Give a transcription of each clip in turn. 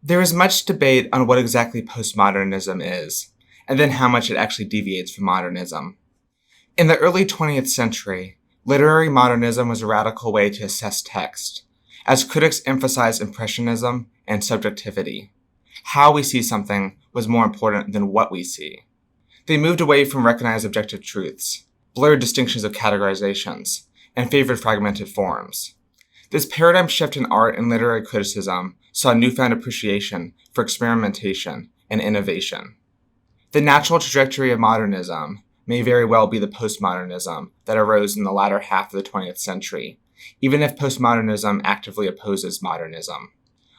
There is much debate on what exactly postmodernism is, and then how much it actually deviates from modernism. In the early 20th century, literary modernism was a radical way to assess text, as critics emphasized impressionism and subjectivity. How we see something was more important than what we see. They moved away from recognized objective truths, blurred distinctions of categorizations, and favored fragmented forms. This paradigm shift in art and literary criticism saw newfound appreciation for experimentation and innovation. The natural trajectory of modernism may very well be the postmodernism that arose in the latter half of the 20th century, even if postmodernism actively opposes modernism.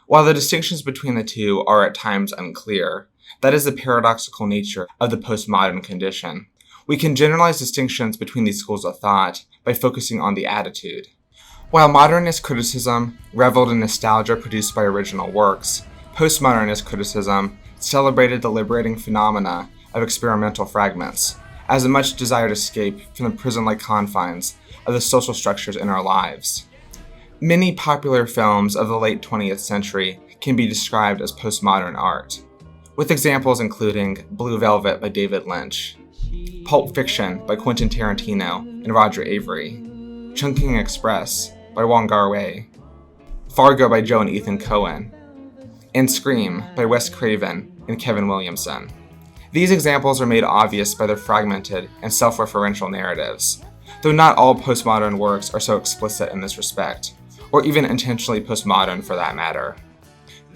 While the distinctions between the two are at times unclear, that is the paradoxical nature of the postmodern condition. We can generalize distinctions between these schools of thought by focusing on the attitude. While modernist criticism reveled in nostalgia produced by original works, postmodernist criticism celebrated the liberating phenomena of experimental fragments as a much desired escape from the prison-like confines of the social structures in our lives. Many popular films of the late 20th century can be described as postmodern art, with examples including Blue Velvet by David Lynch, Pulp Fiction by Quentin Tarantino and Roger Avary, Chungking Express by Wong FARGO by Joe and Ethan Coen, and Scream by Wes Craven and Kevin Williamson. These examples are made obvious by their fragmented and self-referential narratives, though not all postmodern works are so explicit in this respect, or even intentionally postmodern for that matter.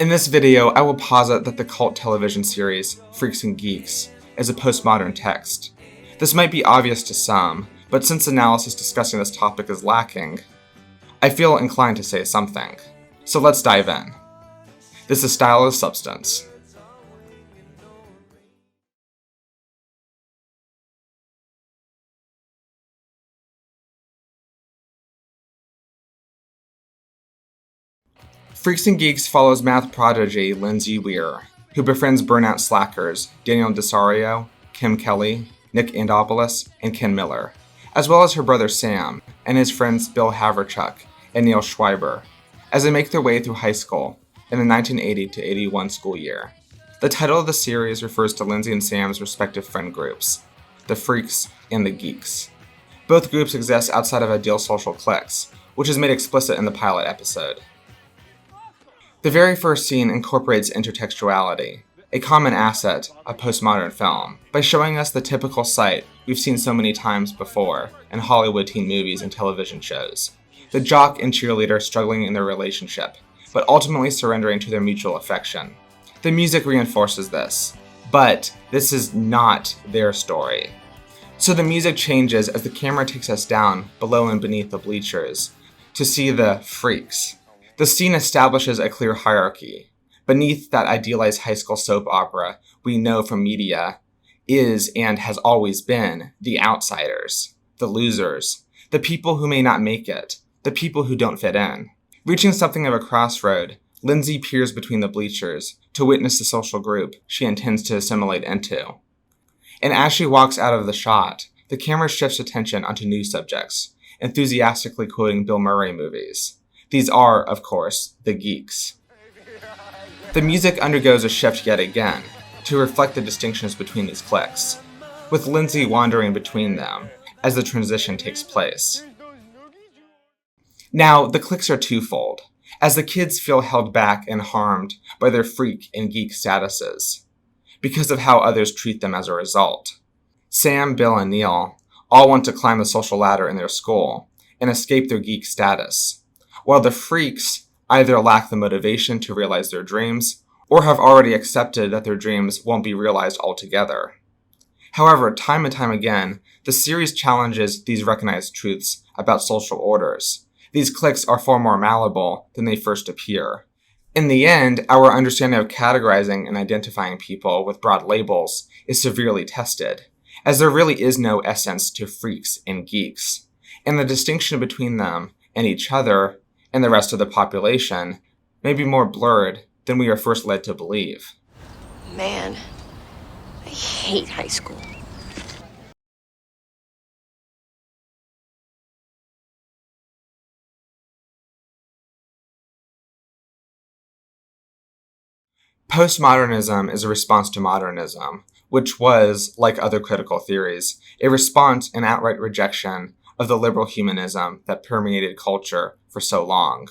In this video, I will posit that the cult television series Freaks and Geeks is a postmodern text. This might be obvious to some, but since analysis discussing this topic is lacking, I feel inclined to say something. So let's dive in. This is Style as Substance. Freaks and Geeks follows math prodigy Lindsay Weir, who befriends burnout slackers Daniel Desario, Kim Kelly, Nick Andopoulos, and Ken Miller, as well as her brother Sam and his friends Bill Haverchuck and Neil Schreiber, as they make their way through high school in the 1980 to 81 school year. The title of the series refers to Lindsay and Sam's respective friend groups, the Freaks and the Geeks. Both groups exist outside of ideal social cliques, which is made explicit in the pilot episode. The very first scene incorporates intertextuality, a common asset of postmodern film, by showing us the typical sight we've seen so many times before in Hollywood teen movies and television shows. The jock and cheerleader struggling in their relationship, but ultimately surrendering to their mutual affection. The music reinforces this, but this is not their story. So the music changes as the camera takes us down below and beneath the bleachers to see the freaks. The scene establishes a clear hierarchy. Beneath that idealized high school soap opera we know from media is and has always been the outsiders, the losers, the people who may not make it, the people who don't fit in. Reaching something of a crossroad, Lindsay peers between the bleachers to witness the social group she intends to assimilate into. And as she walks out of the shot, the camera shifts attention onto new subjects, enthusiastically quoting Bill Murray movies. These are, of course, the geeks. The music undergoes a shift yet again, to reflect the distinctions between these cliques, with Lindsay wandering between them as the transition takes place. Now, the cliques are twofold, as the kids feel held back and harmed by their freak and geek statuses, because of how others treat them as a result. Sam, Bill, and Neil all want to climb the social ladder in their school and escape their geek status, while the freaks either lack the motivation to realize their dreams or have already accepted that their dreams won't be realized altogether. However, time and time again, the series challenges these recognized truths about social orders. These cliques are far more malleable than they first appear. In the end, our understanding of categorizing and identifying people with broad labels is severely tested, as there really is no essence to freaks and geeks, and the distinction between them and each other and the rest of the population may be more blurred than we are first led to believe. Man, I hate high school. Postmodernism is a response to modernism, which was, like other critical theories, a response and outright rejection of the liberal humanism that permeated culture for so long.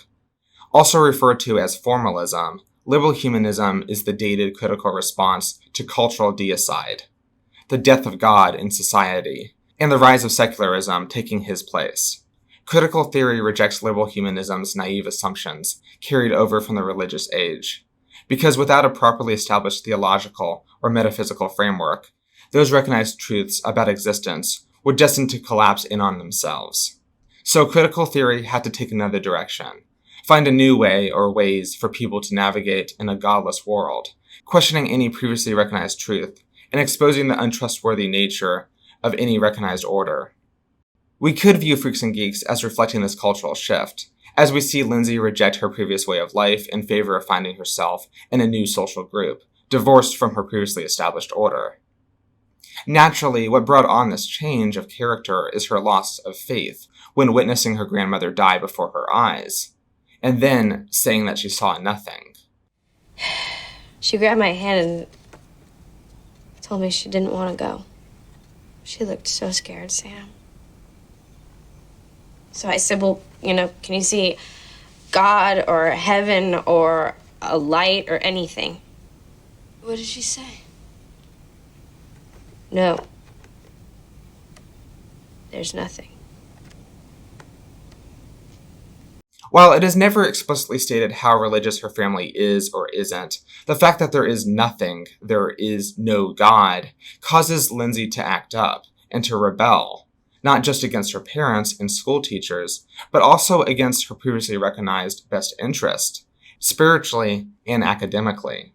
Also referred to as formalism, liberal humanism is the dated critical response to cultural deicide, the death of God in society, and the rise of secularism taking his place. Critical theory rejects liberal humanism's naive assumptions carried over from the religious age, because without a properly established theological or metaphysical framework, those recognized truths about existence were destined to collapse in on themselves. So critical theory had to take another direction, find a new way or ways for people to navigate in a godless world, questioning any previously recognized truth and exposing the untrustworthy nature of any recognized order. We could view Freaks and Geeks as reflecting this cultural shift, as we see Lindsay reject her previous way of life in favor of finding herself in a new social group, divorced from her previously established order. Naturally, what brought on this change of character is her loss of faith when witnessing her grandmother die before her eyes, and then saying that she saw nothing. She grabbed my hand and told me she didn't want to go. She looked so scared, Sam. So I said, well, can you see God or heaven or a light or anything? What did she say? No. There's nothing. While it is never explicitly stated how religious her family is or isn't, the fact that there is nothing, there is no God, causes Lindsay to act up and to rebel, not just against her parents and school teachers, but also against her previously recognized best interest, spiritually and academically.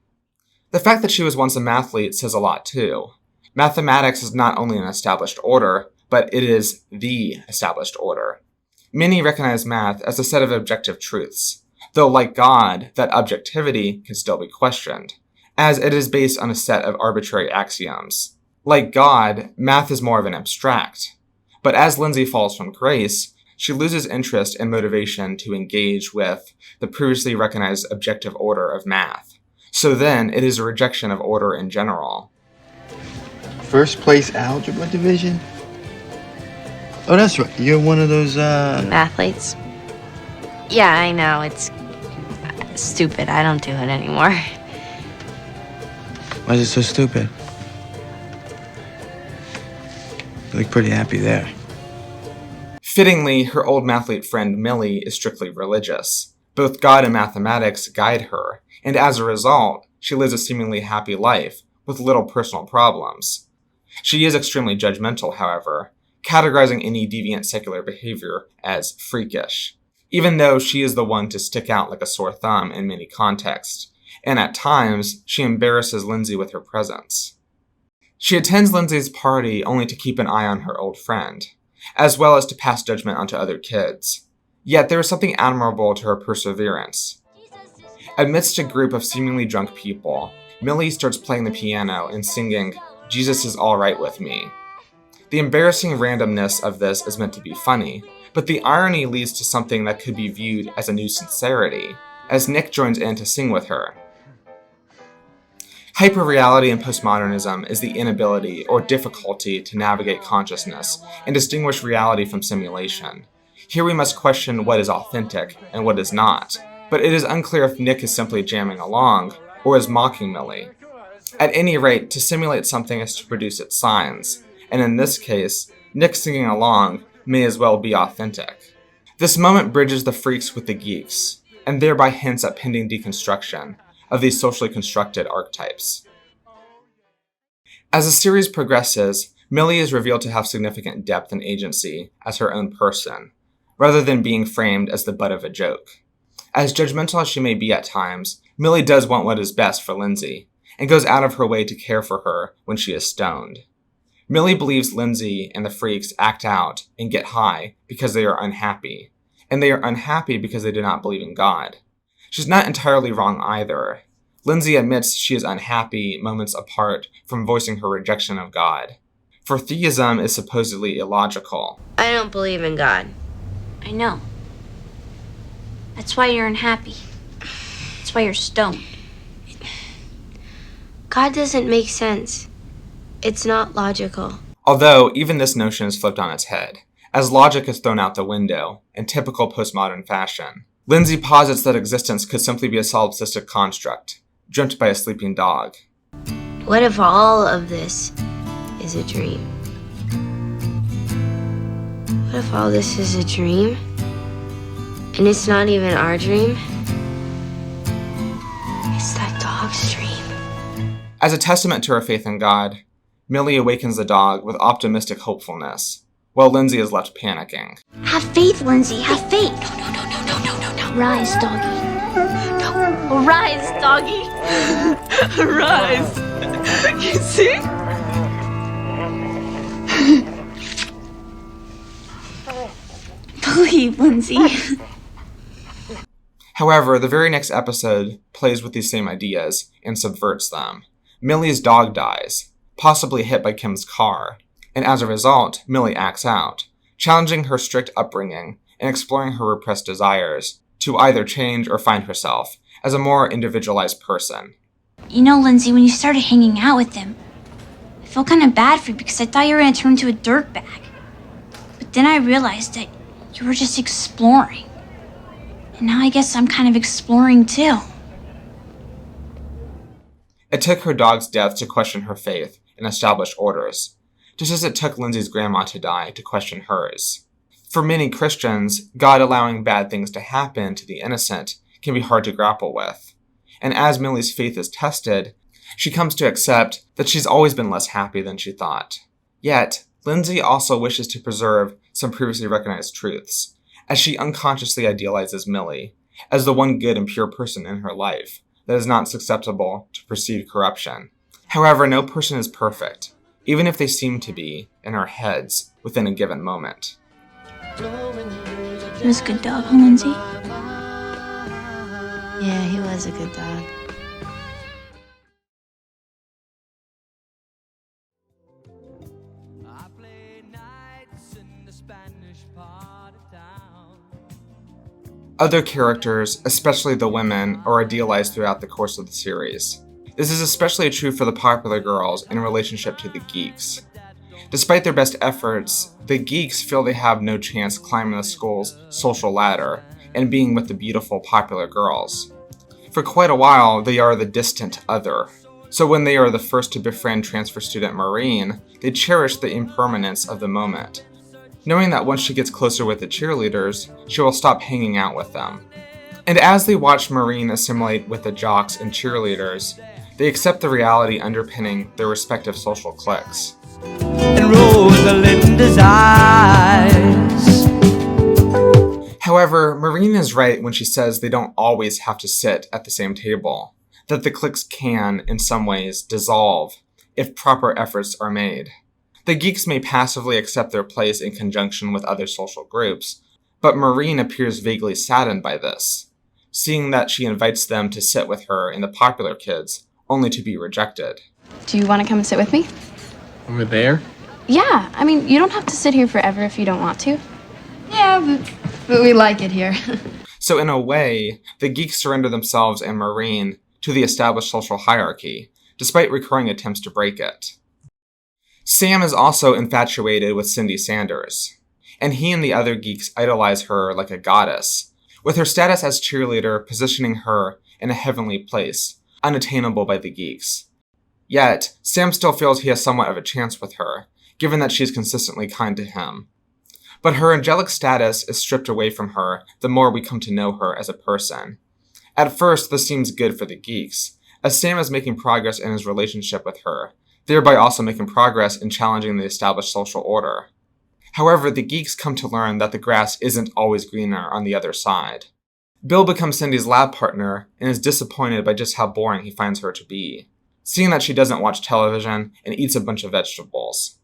The fact that she was once a mathlete says a lot too. Mathematics is not only an established order, but it is the established order. Many recognize math as a set of objective truths, though like God, that objectivity can still be questioned, as it is based on a set of arbitrary axioms. Like God, math is more of an abstract. But as Lindsay falls from grace, she loses interest and motivation to engage with the previously recognized objective order of math. So then, it is a rejection of order in general. First place algebra division? Oh, that's right. You're one of those, Athletes? Yeah, I know. It's stupid. I don't do it anymore. Why is it so stupid? You look pretty happy there. Fittingly, her old mathlete friend Millie is strictly religious. Both God and mathematics guide her, and as a result, she lives a seemingly happy life, with little personal problems. She is extremely judgmental, however, categorizing any deviant secular behavior as freakish, even though she is the one to stick out like a sore thumb in many contexts, and at times, she embarrasses Lindsay with her presence. She attends Lindsay's party only to keep an eye on her old friend, as well as to pass judgment onto other kids. Yet there is something admirable to her perseverance. Amidst a group of seemingly drunk people, Millie starts playing the piano and singing, "Jesus is all right with me." The embarrassing randomness of this is meant to be funny, but the irony leads to something that could be viewed as a new sincerity, as Nick joins in to sing with her. Hyperreality in postmodernism is the inability or difficulty to navigate consciousness and distinguish reality from simulation. Here we must question what is authentic and what is not, but it is unclear if Nick is simply jamming along or is mocking Millie. At any rate, to simulate something is to produce its signs, and in this case, Nick singing along may as well be authentic. This moment bridges the freaks with the geeks, and thereby hints at pending deconstruction of these socially constructed archetypes. As the series progresses, Millie is revealed to have significant depth and agency as her own person, rather than being framed as the butt of a joke. As judgmental as she may be at times, Millie does want what is best for Lindsay, and goes out of her way to care for her when she is stoned. Millie believes Lindsay and the freaks act out and get high because they are unhappy, and they are unhappy because they do not believe in God. She's not entirely wrong either. Lindsay admits she is unhappy moments apart from voicing her rejection of God. For theism is supposedly illogical. I don't believe in God. I know. That's why you're unhappy. That's why you're stoned. God doesn't make sense. It's not logical. Although, even this notion is flipped on its head, as logic is thrown out the window in typical postmodern fashion. Lindsay posits that existence could simply be a solipsistic construct, dreamt by a sleeping dog. What if all of this is a dream? What if all this is a dream? And it's not even our dream? It's that dog's dream. As a testament to her faith in God, Millie awakens the dog with optimistic hopefulness, while Lindsay is left panicking. Have faith, Lindsay. Have faith. No. Rise, doggy. No. Rise, doggy. Rise. You see? Believe, Lindsay. However, the very next episode plays with these same ideas and subverts them. Millie's dog dies, possibly hit by Kim's car, and as a result, Millie acts out, challenging her strict upbringing and exploring her repressed desires to either change or find herself as a more individualized person. You know, Lindsay, when you started hanging out with him, I felt kind of bad for you because I thought you were going to turn into a dirtbag. But then I realized that you were just exploring. And now I guess I'm kind of exploring too. It took her dog's death to question her faith in established orders, just as it took Lindsay's grandma to die to question hers. For many Christians, God allowing bad things to happen to the innocent can be hard to grapple with. And as Millie's faith is tested, she comes to accept that she's always been less happy than she thought. Yet, Lindsay also wishes to preserve some previously recognized truths, as she unconsciously idealizes Millie as the one good and pure person in her life that is not susceptible to perceived corruption. However, no person is perfect, even if they seem to be in our heads within a given moment. He was a good dog, huh, Lindsay? Yeah, he was a good dog. Other characters, especially the women, are idealized throughout the course of the series. This is especially true for the popular girls in relationship to the geeks. Despite their best efforts, the geeks feel they have no chance climbing the school's social ladder and being with the beautiful popular girls. For quite a while, they are the distant other. So when they are the first to befriend transfer student Maureen, they cherish the impermanence of the moment, knowing that once she gets closer with the cheerleaders, she will stop hanging out with them. And as they watch Maureen assimilate with the jocks and cheerleaders, they accept the reality underpinning their respective social cliques. And Rosalinda's eyes. However, Maureen is right when she says they don't always have to sit at the same table, that the cliques can, in some ways, dissolve if proper efforts are made. The geeks may passively accept their place in conjunction with other social groups, but Maureen appears vaguely saddened by this, seeing that she invites them to sit with her and the popular kids, only to be rejected. Do you want to come and sit with me? Over there? Yeah, I mean, you don't have to sit here forever if you don't want to. Yeah, but we like it here. So in a way, the geeks surrender themselves and Maureen to the established social hierarchy, despite recurring attempts to break it. Sam is also infatuated with Cindy Sanders, and he and the other geeks idolize her like a goddess, with her status as cheerleader positioning her in a heavenly place, unattainable by the geeks. Yet, Sam still feels he has somewhat of a chance with her, given that she is consistently kind to him. But her angelic status is stripped away from her the more we come to know her as a person. At first, this seems good for the geeks, as Sam is making progress in his relationship with her, thereby also making progress in challenging the established social order. However, the geeks come to learn that the grass isn't always greener on the other side. Bill becomes Cindy's lab partner and is disappointed by just how boring he finds her to be, seeing that she doesn't watch television and eats a bunch of vegetables.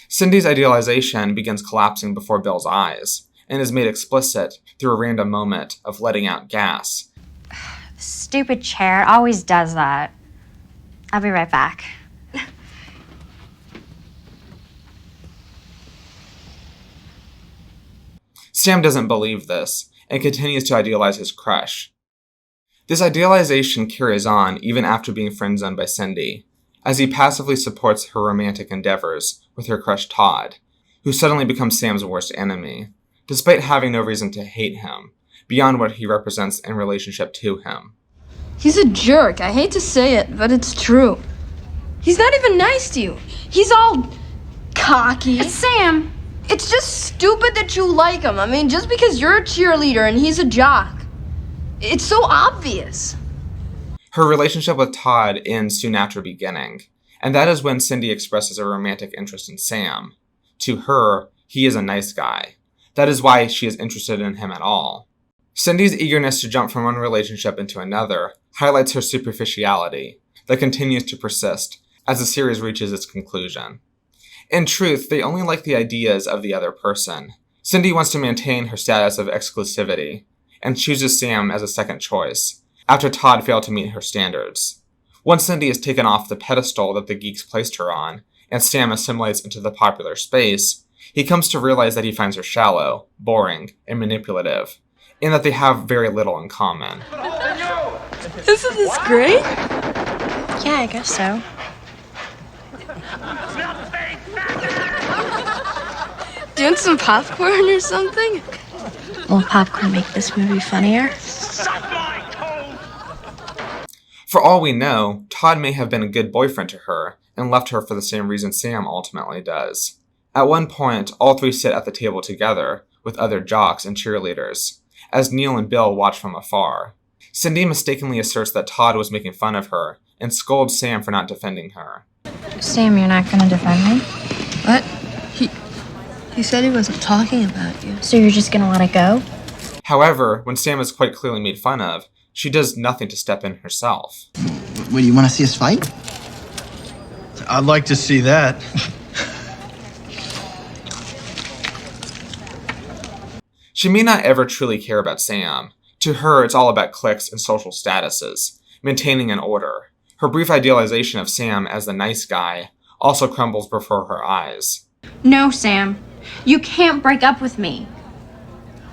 Cindy's idealization begins collapsing before Bill's eyes, and is made explicit through a random moment of letting out gas. Stupid chair, it always does that. I'll be right back. Sam doesn't believe this, and continues to idealize his crush. This idealization carries on even after being friend-zoned by Cindy, as he passively supports her romantic endeavors with her crush Todd, who suddenly becomes Sam's worst enemy, despite having no reason to hate him, beyond what he represents in relationship to him. He's a jerk. I hate to say it, but it's true. He's not even nice to you. He's all cocky. It's Sam. It's just stupid that you like him. I mean, just because you're a cheerleader and he's a jock. It's so obvious. Her relationship with Todd ends soon after beginning, and that is when Cindy expresses a romantic interest in Sam. To her, he is a nice guy. That is why she is interested in him at all. Cindy's eagerness to jump from one relationship into another highlights her superficiality that continues to persist as the series reaches its conclusion. In truth, they only like the ideas of the other person. Cindy wants to maintain her status of exclusivity and chooses Sam as a second choice, after Todd failed to meet her standards. Once Cindy is taken off the pedestal that the geeks placed her on, and Sam assimilates into the popular space, he comes to realize that he finds her shallow, boring, and manipulative, and that they have very little in common. Isn't this great? Yeah, I guess so. Doing some popcorn or something? Will popcorn make this movie funnier? For all we know, Todd may have been a good boyfriend to her and left her for the same reason Sam ultimately does. At one point, all three sit at the table together with other jocks and cheerleaders, as Neil and Bill watch from afar. Cindy mistakenly asserts that Todd was making fun of her and scolds Sam for not defending her. Sam, you're not gonna defend me? What? He said he wasn't talking about you. So you're just gonna let it go? However, when Sam is quite clearly made fun of, she does nothing to step in herself. What, do you want to see us fight? I'd like to see that. She may not ever truly care about Sam. To her, it's all about cliques and social statuses, maintaining an order. Her brief idealization of Sam as the nice guy also crumbles before her eyes. No, Sam. You can't break up with me.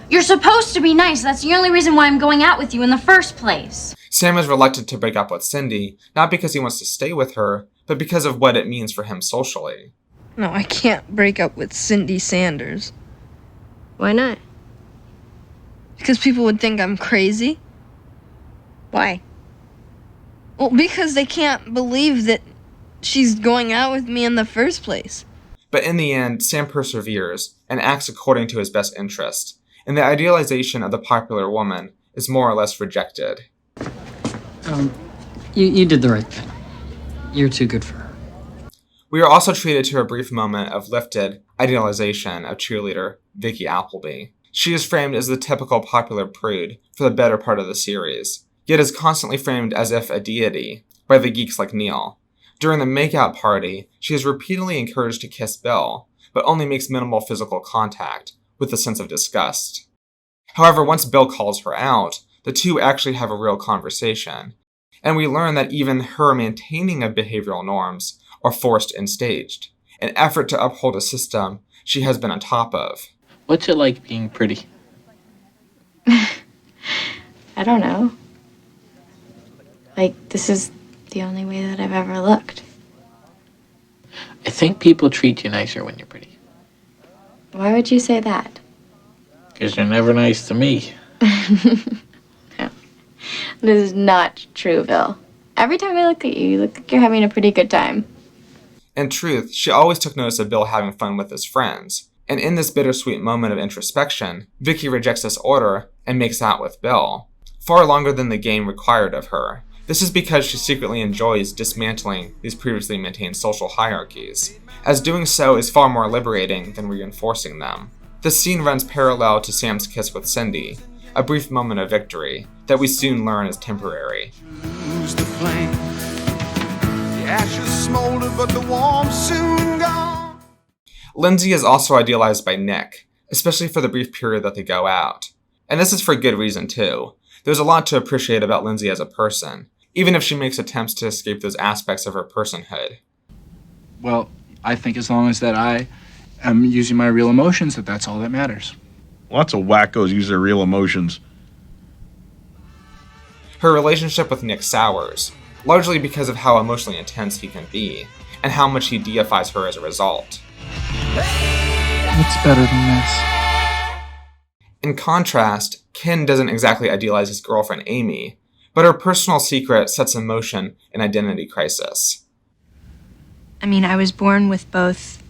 You're supposed to be nice. That's the only reason why I'm going out with you in the first place. Sam is reluctant to break up with Cindy, not because he wants to stay with her, but because of what it means for him socially. No, I can't break up with Cindy Sanders. Why not? Because people would think I'm crazy. Why? Well, because they can't believe that she's going out with me in the first place. But in the end, Sam perseveres and acts according to his best interest, and the idealization of the popular woman is more or less rejected. You did the right thing. You're too good for her. We are also treated to a brief moment of lifted idealization of cheerleader Vicky Appleby. She is framed as the typical popular prude for the better part of the series, yet is constantly framed as if a deity by the geeks like Neil. During the makeout party, she is repeatedly encouraged to kiss Bill, but only makes minimal physical contact, with a sense of disgust. However, once Bill calls her out, the two actually have a real conversation, and we learn that even her maintaining of behavioral norms are forced and staged, an effort to uphold a system she has been on top of. What's it like being pretty? I don't know. Like, this is the only way that I've ever looked. I think people treat you nicer when you're pretty. Why would you say that? Because you're never nice to me. No. This is not true, Bill. Every time I look at you, you look like you're having a pretty good time. In truth, she always took notice of Bill having fun with his friends, and in this bittersweet moment of introspection, Vicky rejects this order and makes out with Bill, far longer than the game required of her. This is because she secretly enjoys dismantling these previously maintained social hierarchies, as doing so is far more liberating than reinforcing them. This scene runs parallel to Sam's kiss with Cindy, a brief moment of victory that we soon learn is temporary. The flame. The ashes smolder, but the warmth soon gone. Lindsay is also idealized by Nick, especially for the brief period that they go out. And this is for good reason too. There's a lot to appreciate about Lindsay as a person, even if she makes attempts to escape those aspects of her personhood. Well, I think as long as that I am using my real emotions, that's all that matters. Lots of wackos use their real emotions. Her relationship with Nick sours, largely because of how emotionally intense he can be, and how much he deifies her as a result. What's better than this? In contrast, Ken doesn't exactly idealize his girlfriend Amy, but her personal secret sets in motion an identity crisis. I mean, I was born with both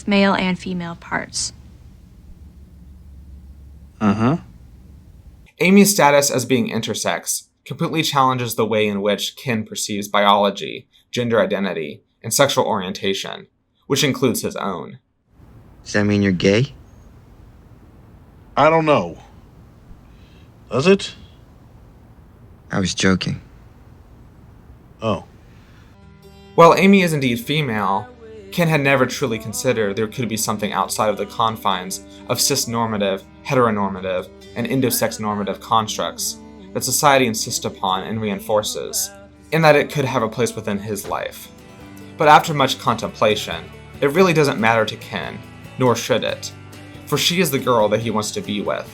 male and female parts. Amy's status as being intersex completely challenges the way in which Ken perceives biology, gender identity, and sexual orientation, which includes his own. Does that mean you're gay? I don't know. Does it? I was joking. Oh. While Amy is indeed female, Ken had never truly considered there could be something outside of the confines of cis-normative, heteronormative, and endosex-normative constructs that society insists upon and reinforces, and that it could have a place within his life. But after much contemplation, it really doesn't matter to Ken, nor should it, for she is the girl that he wants to be with,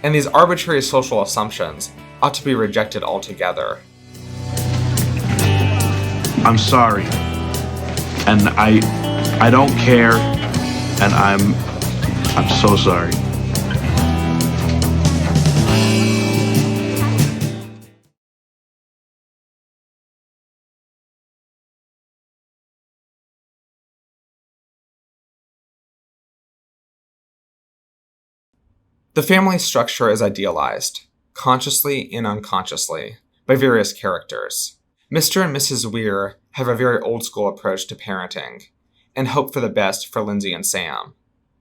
and these arbitrary social assumptions ought to be rejected altogether. I'm sorry. And I don't care. And I'm so sorry. The family structure is idealized, consciously and unconsciously, by various characters. Mr. and Mrs. Weir have a very old-school approach to parenting, and hope for the best for Lindsay and Sam,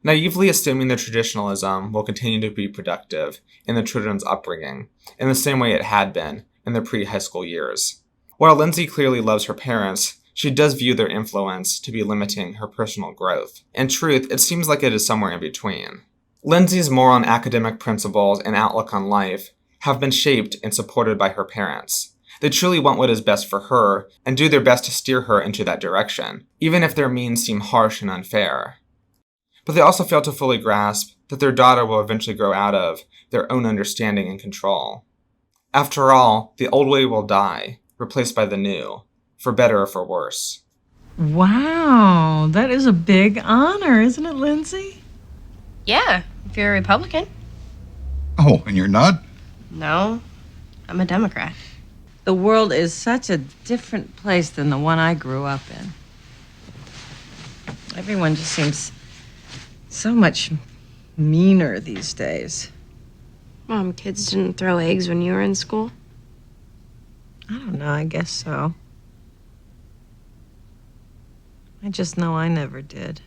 naively assuming that traditionalism will continue to be productive in the children's upbringing, in the same way it had been in their pre-high school years. While Lindsay clearly loves her parents, she does view their influence to be limiting her personal growth. In truth, it seems like it is somewhere in between. Lindsay's moral and academic principles and outlook on life have been shaped and supported by her parents. They truly want what is best for her and do their best to steer her into that direction, even if their means seem harsh and unfair. But they also fail to fully grasp that their daughter will eventually grow out of their own understanding and control. After all, the old way will die, replaced by the new, for better or for worse. Wow, that is a big honor, isn't it, Lindsay? Yeah, if you're a Republican. Oh, and you're not? No, I'm a Democrat. The world is such a different place than the one I grew up in. Everyone just seems so much meaner these days. Mom, kids didn't throw eggs when you were in school? I don't know, I guess so. I just know I never did.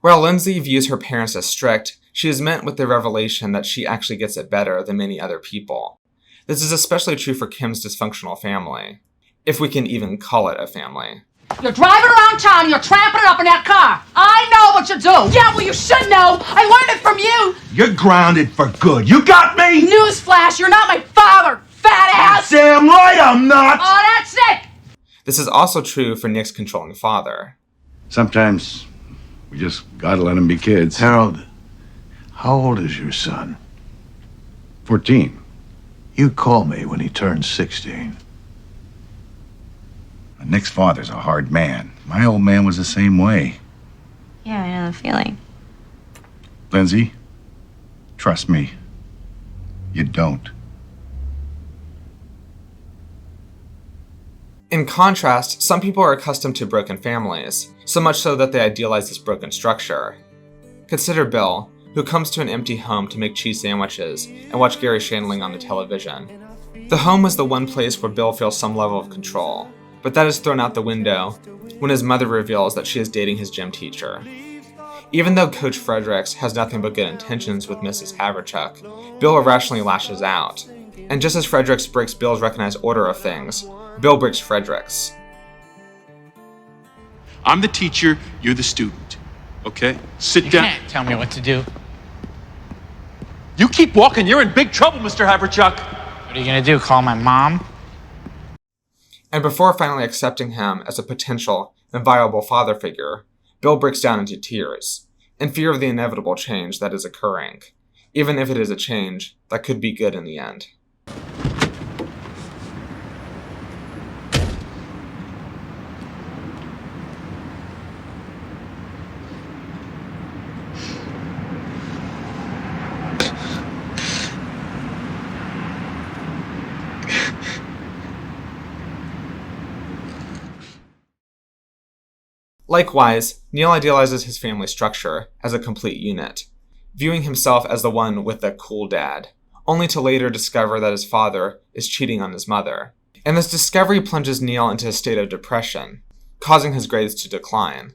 While Lindsay views her parents as strict, she is met with the revelation that she actually gets it better than many other people. This is especially true for Kim's dysfunctional family, if we can even call it a family. You're driving around town and you're tramping it up in that car. I know what you do. Yeah, well, you should know. I learned it from you. You're grounded for good. You got me? Newsflash, you're not my father, fat ass. Damn right I'm not. Oh, that's it. This is also true for Nick's controlling father. Sometimes we just gotta let them be kids. Harold, how old is your son? 14. You call me when he turns 16. Nick's father's a hard man. My old man was the same way. Yeah, I know the feeling. Lindsay, trust me, you don't. In contrast, some people are accustomed to broken families, so much so that they idealize this broken structure. Consider Bill, who comes to an empty home to make cheese sandwiches and watch Gary Shandling on the television. The home was the one place where Bill feels some level of control, but that is thrown out the window when his mother reveals that she is dating his gym teacher. Even though Coach Fredericks has nothing but good intentions with Mrs. Haverchuck, Bill irrationally lashes out. And just as Fredericks breaks Bill's recognized order of things, Bill breaks Fredericks. I'm the teacher, you're the student. Okay? Sit down. You can't tell me what to do. You keep walking, you're in big trouble, Mr. Haverchuck. What are you gonna do, call my mom? And before finally accepting him as a potential and viable father figure, Bill breaks down into tears, in fear of the inevitable change that is occurring, even if it is a change that could be good in the end. Likewise, Neil idealizes his family structure as a complete unit, viewing himself as the one with the cool dad, only to later discover that his father is cheating on his mother. And this discovery plunges Neil into a state of depression, causing his grades to decline.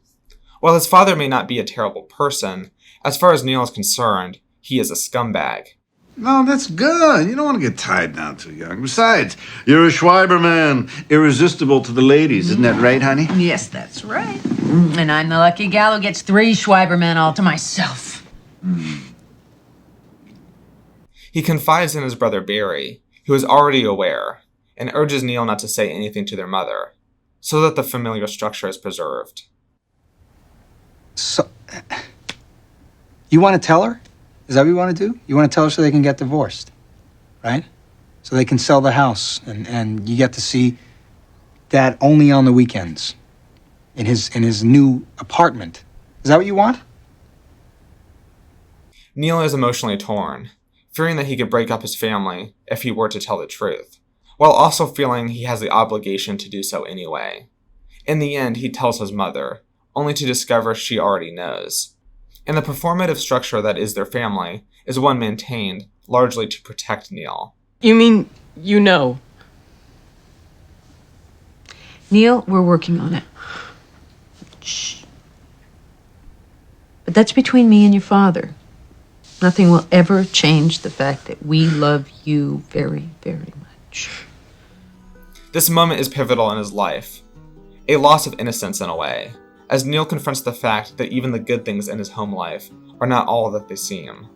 While his father may not be a terrible person, as far as Neil is concerned, he is a scumbag. No, that's good. You don't want to get tied down too young. Besides, you're a Schreiber man, irresistible to the ladies. Isn't that right, honey? Yes, that's right. And I'm the lucky gal who gets 3 Schreiber men all to myself. He confides in his brother Barry, who is already aware, and urges Neil not to say anything to their mother, so that the familiar structure is preserved. So, you want to tell her? Is that what you want to do? You want to tell her so they can get divorced, right? So they can sell the house, and you get to see Dad only on the weekends in his new apartment. Is that what you want? Neil is emotionally torn, fearing that he could break up his family if he were to tell the truth, while also feeling he has the obligation to do so anyway. In the end, he tells his mother, only to discover she already knows. And the performative structure that is their family is one maintained largely to protect Neil. You mean you know? Neil, we're working on it. Shh. But that's between me and your father. Nothing will ever change the fact that we love you very, very much. This moment is pivotal in his life, a loss of innocence in a way, as Neil confronts the fact that even the good things in his home life are not all that they seem.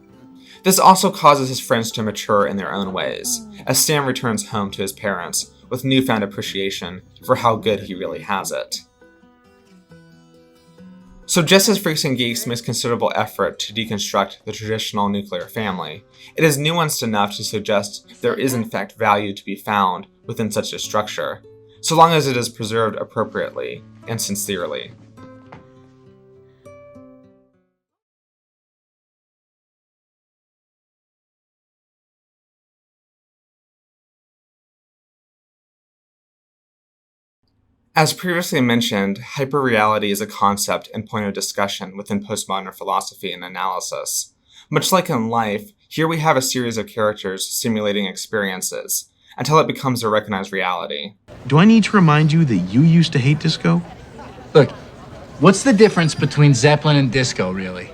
This also causes his friends to mature in their own ways, as Sam returns home to his parents with newfound appreciation for how good he really has it. So just as Freaks and Geeks makes considerable effort to deconstruct the traditional nuclear family, it is nuanced enough to suggest there is in fact value to be found within such a structure, so long as it is preserved appropriately and sincerely. As previously mentioned, hyperreality is a concept and point of discussion within postmodern philosophy and analysis. Much like in life, here we have a series of characters simulating experiences, until it becomes a recognized reality. Do I need to remind you that you used to hate disco? Look, what's the difference between Zeppelin and disco, really?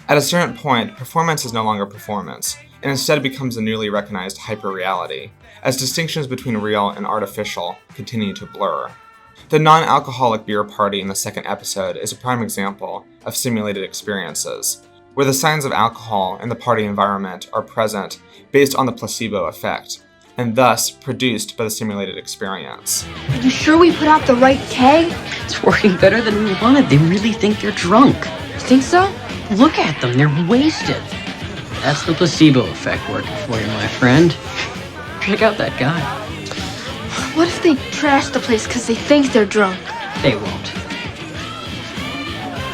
At a certain point, performance is no longer performance, and instead becomes a newly recognized hyperreality, as distinctions between real and artificial continue to blur. The non-alcoholic beer party in the second episode is a prime example of simulated experiences, where the signs of alcohol in the party environment are present based on the placebo effect, and thus produced by the simulated experience. Are you sure we put out the right keg? It's working better than we wanted. They really think they're drunk. You think so? Look at them, they're wasted. That's the placebo effect working for you, my friend. Check out that guy. What if they trash the place because they think they're drunk? They won't.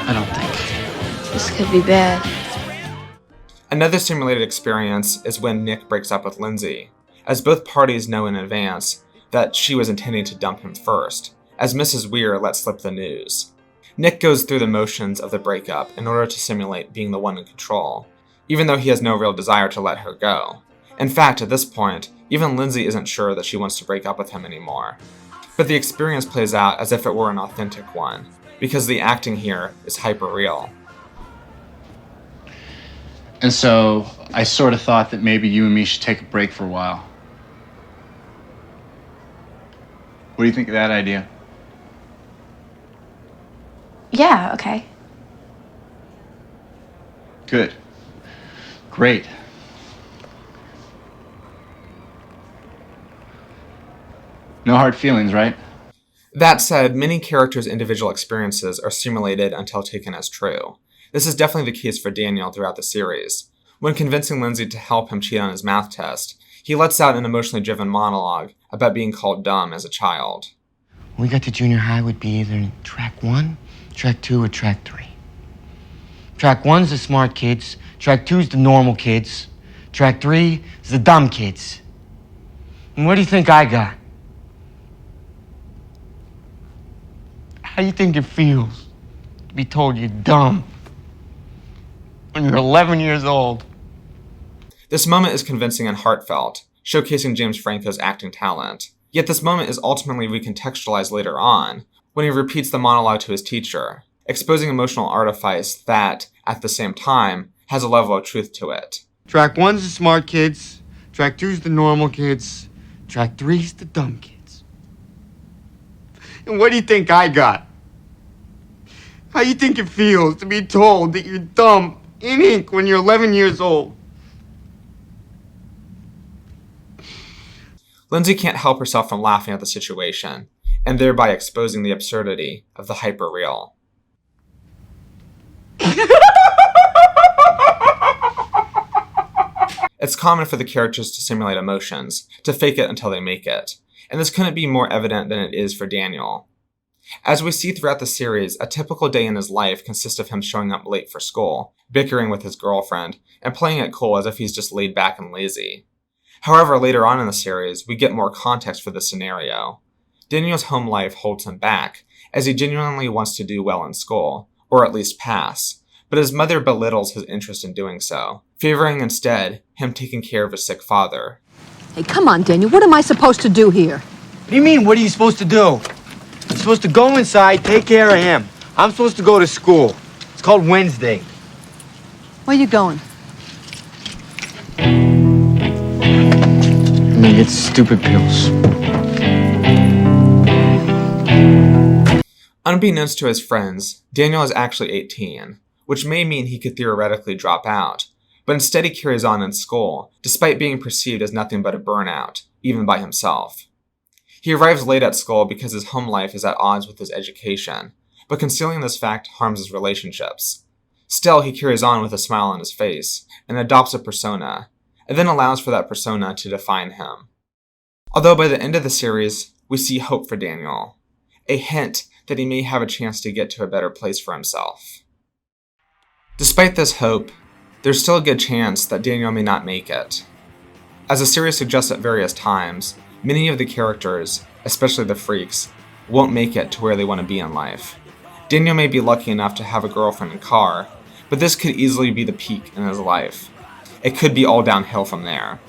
I don't think. This could be bad. Another simulated experience is when Nick breaks up with Lindsay, as both parties know in advance that she was intending to dump him first, as Mrs. Weir lets slip the news. Nick goes through the motions of the breakup in order to simulate being the one in control, even though he has no real desire to let her go. In fact, at this point, even Lindsay isn't sure that she wants to break up with him anymore. But the experience plays out as if it were an authentic one, because the acting here is hyper-real. And so I sort of thought that maybe you and me should take a break for a while. What do you think of that idea? Yeah, okay. Good. Great. No hard feelings, right? That said, many characters' individual experiences are simulated until taken as true. This is definitely the case for Daniel throughout the series. When convincing Lindsay to help him cheat on his math test, he lets out an emotionally driven monologue about being called dumb as a child. When we got to junior high, would be either track 1, track 2, or track 3. Track 1's the smart kids, track 2's the normal kids, track 3 is the dumb kids. And what do you think I got? How do you think it feels to be told you're dumb when you're 11 years old? This moment is convincing and heartfelt, showcasing James Franco's acting talent. Yet this moment is ultimately recontextualized later on, when he repeats the monologue to his teacher, exposing emotional artifice that, at the same time, has a level of truth to it. Track 1's the smart kids, track 2's the normal kids, track 3's the dumb kids. And what do you think I got? How do you think it feels to be told that you're dumb in ink when you're 11 years old? Lindsay can't help herself from laughing at the situation, and thereby exposing the absurdity of the hyper-real. It's common for the characters to simulate emotions, to fake it until they make it, and this couldn't be more evident than it is for Daniel. As we see throughout the series, a typical day in his life consists of him showing up late for school, bickering with his girlfriend, and playing it cool as if he's just laid back and lazy. However, later on in the series, we get more context for this scenario. Daniel's home life holds him back, as he genuinely wants to do well in school, or at least pass, but his mother belittles his interest in doing so, favoring instead him taking care of his sick father. Hey, come on, Daniel. What am I supposed to do here? What do you mean, what are you supposed to do? I'm supposed to go inside, take care of him. I'm supposed to go to school. It's called Wednesday. Where you going? I'm gonna get stupid pills. Unbeknownst to his friends, Daniel is actually 18, which may mean he could theoretically drop out, but instead he carries on in school, despite being perceived as nothing but a burnout, even by himself. He arrives late at school because his home life is at odds with his education, but concealing this fact harms his relationships. Still, he carries on with a smile on his face, and adopts a persona, and then allows for that persona to define him. Although by the end of the series, we see hope for Daniel, a hint that he may have a chance to get to a better place for himself. Despite this hope, there's still a good chance that Daniel may not make it. As the series suggests at various times, many of the characters, especially the freaks, won't make it to where they want to be in life. Daniel may be lucky enough to have a girlfriend and car, but this could easily be the peak in his life. It could be all downhill from there.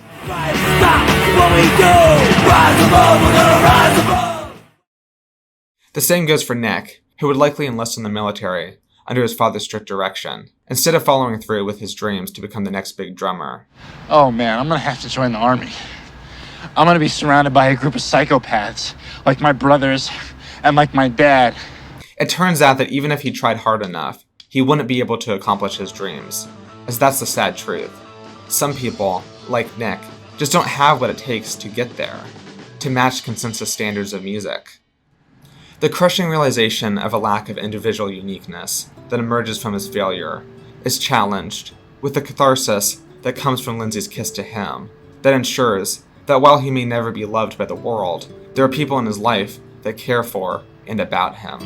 The same goes for Nick, who would likely enlist in the military under his father's strict direction, instead of following through with his dreams to become the next big drummer. Oh man, I'm gonna have to join the army. I'm gonna be surrounded by a group of psychopaths, like my brothers and like my dad. It turns out that even if he tried hard enough, he wouldn't be able to accomplish his dreams, as that's the sad truth. Some people, like Nick, just don't have what it takes to get there, to match consensus standards of music. The crushing realization of a lack of individual uniqueness that emerges from his failure is challenged with the catharsis that comes from Lindsay's kiss to him, that ensures that while he may never be loved by the world, there are people in his life that care for and about him.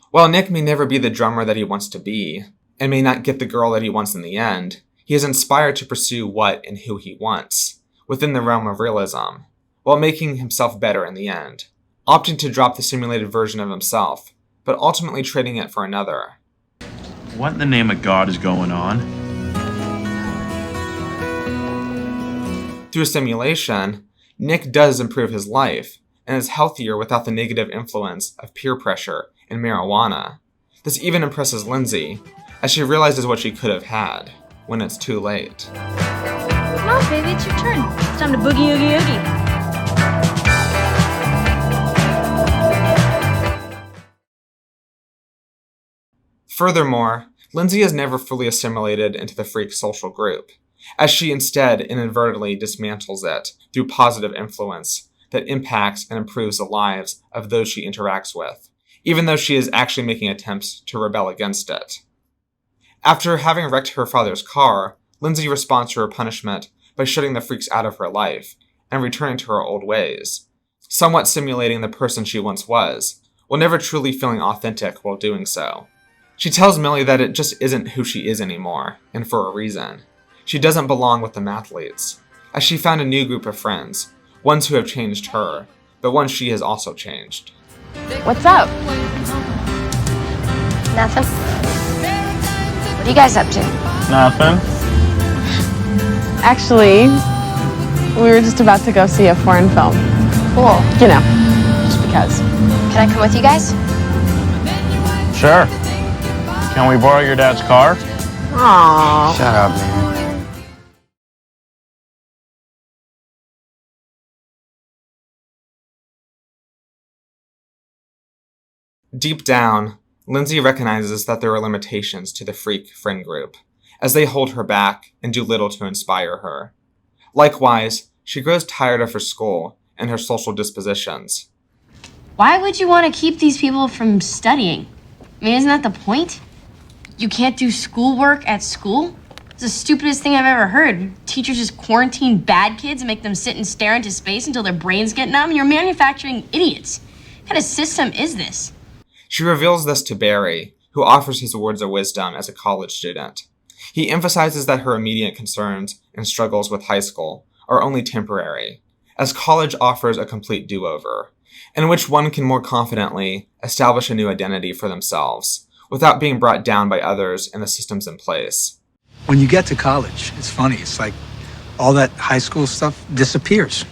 While Nick may never be the drummer that he wants to be, and may not get the girl that he wants in the end, he is inspired to pursue what and who he wants, within the realm of realism, while making himself better in the end, opting to drop the simulated version of himself, but ultimately trading it for another. What in the name of God is going on? Through simulation, Nick does improve his life, and is healthier without the negative influence of peer pressure and marijuana. This even impresses Lindsay, as she realizes what she could have had, when it's too late. Come on, baby, it's your turn. It's time to boogie oogie oogie. Furthermore, Lindsay is never fully assimilated into the freak social group, as she instead inadvertently dismantles it through positive influence that impacts and improves the lives of those she interacts with, even though she is actually making attempts to rebel against it. After having wrecked her father's car, Lindsay responds to her punishment by shutting the freaks out of her life and returning to her old ways, somewhat simulating the person she once was, while never truly feeling authentic while doing so. She tells Millie that it just isn't who she is anymore, and for a reason. She doesn't belong with the mathletes, as she found a new group of friends, ones who have changed her, but ones she has also changed. What's up? Nothing. What are you guys up to? Nothing. Actually, we were just about to go see a foreign film. Cool. You know, just because. Can I come with you guys? Sure. Can we borrow your dad's car? Aww. Shut up, man. Deep down, Lindsay recognizes that there are limitations to the freak friend group, as they hold her back and do little to inspire her. Likewise, she grows tired of her school and her social dispositions. Why would you want to keep these people from studying? I mean, isn't that the point? You can't do schoolwork at school? It's the stupidest thing I've ever heard. Teachers just quarantine bad kids and make them sit and stare into space until their brains get numb. You're manufacturing idiots. What kind of system is this? She reveals this to Barry, who offers his words of wisdom as a college student. He emphasizes that her immediate concerns and struggles with high school are only temporary, as college offers a complete do-over, in which one can more confidently establish a new identity for themselves, without being brought down by others and the systems in place. When you get to college, it's funny. It's like all that high school stuff disappears.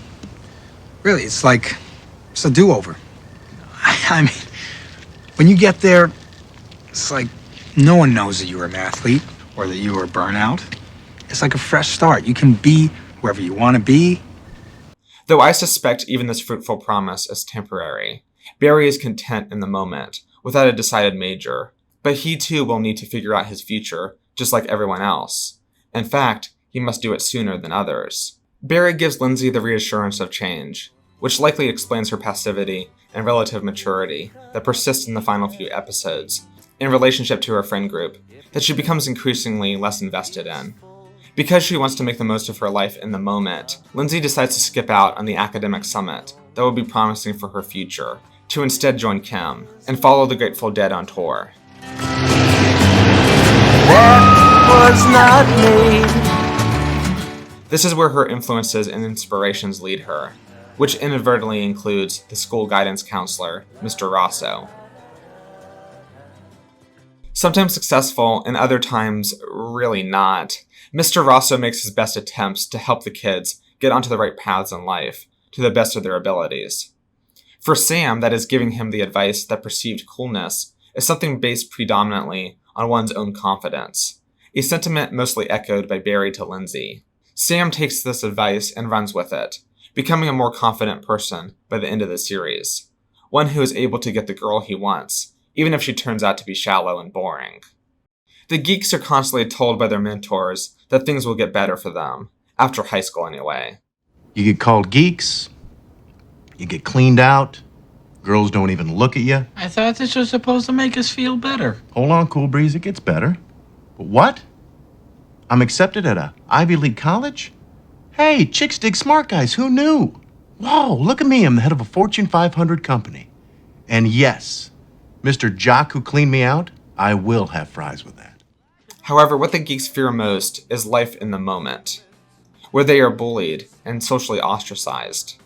Really, it's like it's a do-over. I mean, when you get there, it's like no one knows that you were an athlete or that you were burnout. It's like a fresh start. You can be whoever you want to be. Though I suspect even this fruitful promise is temporary, Barry is content in the moment, without a decided major, but he too will need to figure out his future, just like everyone else. In fact, he must do it sooner than others. Barry gives Lindsay the reassurance of change, which likely explains her passivity and relative maturity that persists in the final few episodes, in relationship to her friend group, that she becomes increasingly less invested in. Because she wants to make the most of her life in the moment, Lindsay decides to skip out on the academic summit that would be promising for her future, to instead join Kim and follow the Grateful Dead on tour. That was not me. This is where her influences and inspirations lead her, which inadvertently includes the school guidance counselor, Mr. Rosso. Sometimes successful, and other times really not, Mr. Rosso makes his best attempts to help the kids get onto the right paths in life, to the best of their abilities. For Sam, that is giving him the advice that perceived coolness is something based predominantly on one's own confidence, a sentiment mostly echoed by Barry to Lindsay. Sam takes this advice and runs with it, becoming a more confident person by the end of the series, one who is able to get the girl he wants, even if she turns out to be shallow and boring. The geeks are constantly told by their mentors that things will get better for them, after high school anyway. You get called geeks, you get cleaned out, girls don't even look at you. I thought this was supposed to make us feel better. Hold on, Cool Breeze, it gets better. But what? I'm accepted at a Ivy League college? Hey, chicks dig smart guys, who knew? Whoa, look at me, I'm the head of a Fortune 500 company. And yes, Mr. Jock who cleaned me out, I will have fries with that. However, what the geeks fear most is life in the moment, where they are bullied and socially ostracized.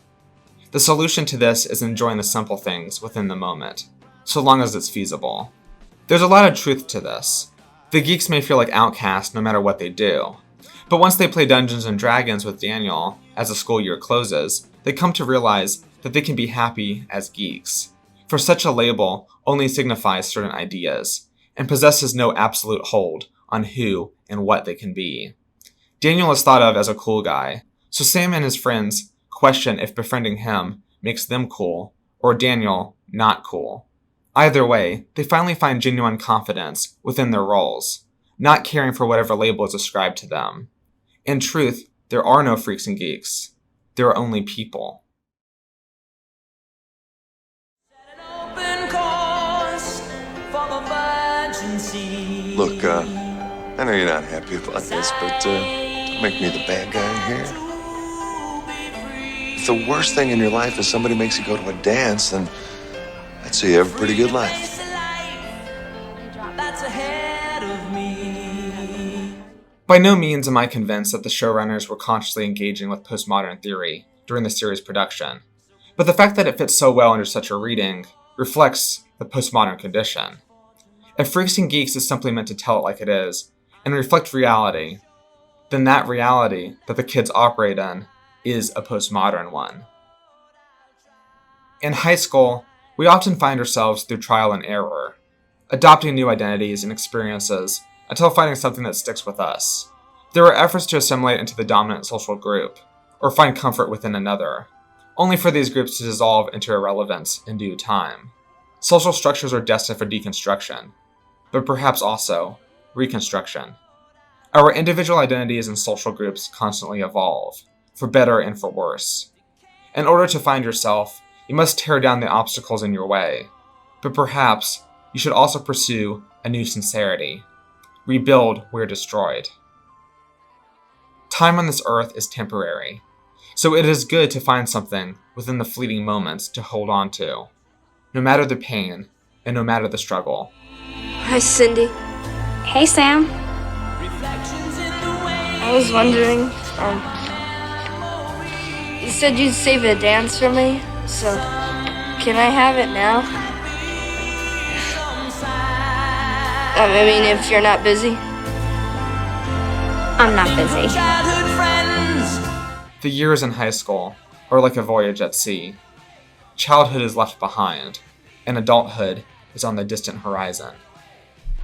The solution to this is enjoying the simple things within the moment, so long as it's feasible. There's a lot of truth to this. The geeks may feel like outcasts no matter what they do, but once they play Dungeons and Dragons with Daniel as the school year closes, they come to realize that they can be happy as geeks, for such a label only signifies certain ideas, and possesses no absolute hold on who and what they can be. Daniel is thought of as a cool guy, so Sam and his friends question if befriending him makes them cool, or Daniel not cool. Either way, they finally find genuine confidence within their roles, not caring for whatever label is ascribed to them. In truth, there are no freaks and geeks. There are only people. Look, I know you're not happy about this, but don't make me the bad guy here. If the worst thing in your life is somebody makes you go to a dance, then I'd say you have a pretty good life. By no means am I convinced that the showrunners were consciously engaging with postmodern theory during the series' production, but the fact that it fits so well under such a reading reflects the postmodern condition. If Freaks and Geeks is simply meant to tell it like it is, and reflect reality, then that reality that the kids operate in is a postmodern one. In high school, we often find ourselves through trial and error, adopting new identities and experiences until finding something that sticks with us. There are efforts to assimilate into the dominant social group, or find comfort within another, only for these groups to dissolve into irrelevance in due time. Social structures are destined for deconstruction, but perhaps also reconstruction. Our individual identities and social groups constantly evolve, for better and for worse. In order to find yourself, you must tear down the obstacles in your way, but perhaps you should also pursue a new sincerity. Rebuild where destroyed. Time on this earth is temporary, so it is good to find something within the fleeting moments to hold on to, no matter the pain and no matter the struggle. Hi, Cindy. Hey, Sam. I was wondering, you said you'd save a dance for me, so can I have it now? I mean, if you're not busy. I'm not busy. The years in high school are like a voyage at sea. Childhood is left behind, and adulthood is on the distant horizon.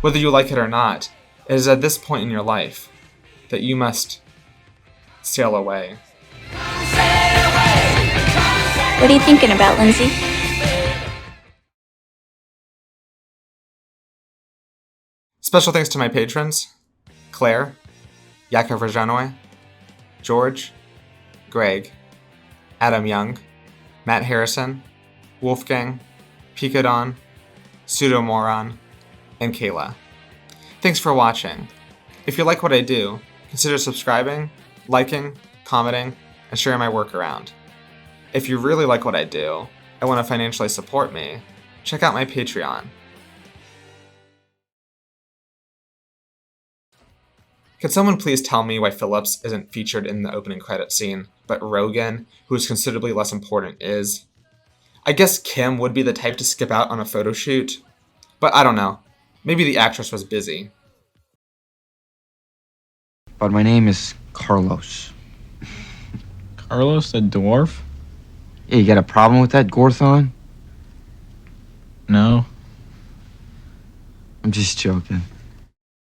Whether you like it or not, it is at this point in your life that you must sail away. What are you thinking about, Lindsay? Special thanks to my patrons, Claire, Yakov Razhanoi, George, Greg, Adam Young, Matt Harrison, Wolfgang, Picodon, Pseudomoron, and Kayla. Thanks for watching. If you like what I do, consider subscribing, liking, commenting, and sharing my work around. If you really like what I do and want to financially support me, check out my Patreon. Can someone please tell me why Phillips isn't featured in the opening credit scene, but Rogan, who is considerably less important, is? I guess Kim would be the type to skip out on a photo shoot, but I don't know. Maybe the actress was busy. But my name is Carlos. Carlos the dwarf? Yeah, you got a problem with that, Gorthon? No. I'm just joking.